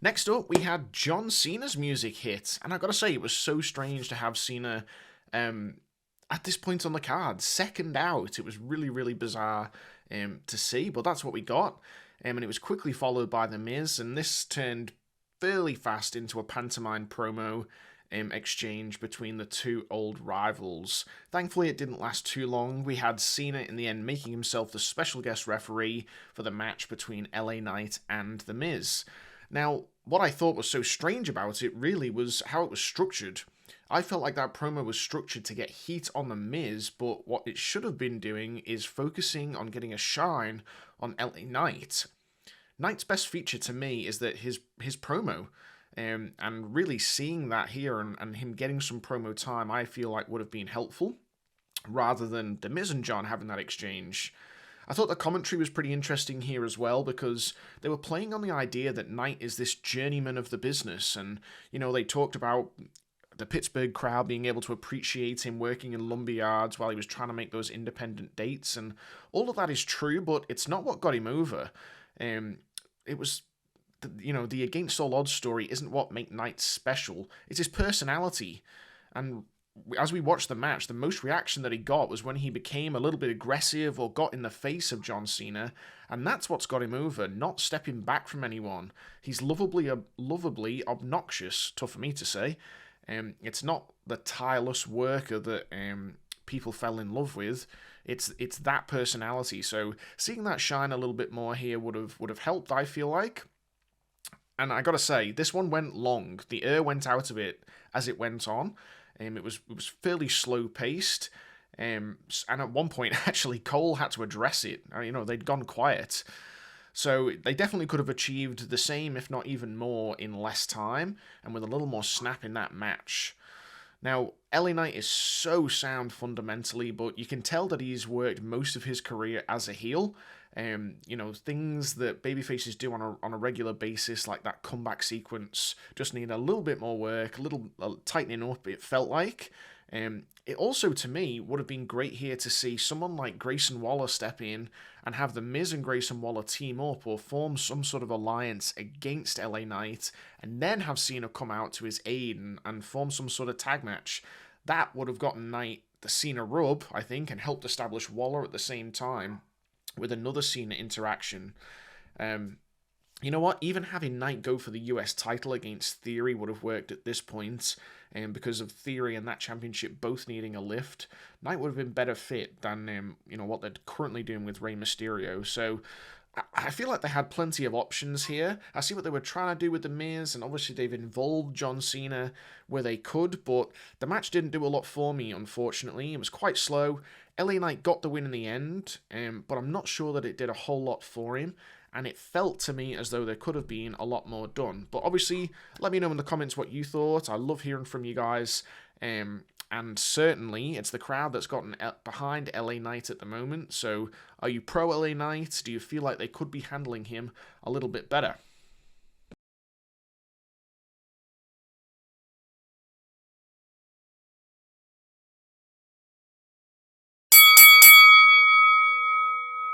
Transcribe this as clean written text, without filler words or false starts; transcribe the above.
Next up, we had John Cena's music hit, and I gotta say, it was so strange to have Cena um, at this point on the card, second out. It was really, really bizarre to see, but that's what we got. And it was quickly followed by The Miz, and this turned fairly fast into a pantomime promo exchange between the two old rivals. Thankfully, it didn't last too long. We had Cena in the end making himself the special guest referee for the match between LA Knight and The Miz. Now, what I thought was so strange about it really was how it was structured. I felt like that promo was structured to get heat on The Miz, but what it should have been doing is focusing on getting a shine on LA Knight. Knight's best feature to me is that his promo, and really seeing that here and him getting some promo time, I feel like would have been helpful, rather than The Miz and John having that exchange. I thought the commentary was pretty interesting here as well because they were playing on the idea that Knight is this journeyman of the business, and they talked about the Pittsburgh crowd being able to appreciate him working in lumber yards while he was trying to make those independent dates, and all of that is true, but it's not what got him over. It was, the Against All Odds story isn't what made Knight special. It's his personality, and as we watched the match, the most reaction that he got was when he became a little bit aggressive or got in the face of John Cena, and that's what's got him over, not stepping back from anyone. He's lovably obnoxious, tough for me to say. It's not the tireless worker that people fell in love with. It's that personality. So seeing that shine a little bit more here would have helped, I feel like. And I gotta say, this one went long. The air went out of it as it went on. It was fairly slow paced. And at one point, actually, Cole had to address it. They'd gone quiet. So they definitely could have achieved the same, if not even more, in less time, and with a little more snap in that match. Now, LA Knight is so sound fundamentally, but you can tell that he's worked most of his career as a heel. Things that babyfaces do on a regular basis, like that comeback sequence, just need a little bit more work, a little tightening up, it felt like. It also, to me, would have been great here to see someone like Grayson Waller step in and have The Miz and Grayson Waller team up or form some sort of alliance against LA Knight, and then have Cena come out to his aid and form some sort of tag match. That would have gotten Knight the Cena rub, I think, and helped establish Waller at the same time with another Cena interaction. You know what? Even having Knight go for the US title against Theory would have worked at this point, and because of Theory and that championship both needing a lift, Knight would have been better fit than what they're currently doing with Rey Mysterio. So I feel like they had plenty of options here. I see what they were trying to do with The Miz, and obviously they've involved John Cena where they could, but the match didn't do a lot for me, unfortunately. It was quite slow. LA Knight got the win in the end, but I'm not sure that it did a whole lot for him, and it felt to me as though there could have been a lot more done. But obviously, let me know in the comments what you thought. I love hearing from you guys. And certainly, it's the crowd that's gotten behind LA Knight at the moment. So, are you pro LA Knight? Do you feel like they could be handling him a little bit better?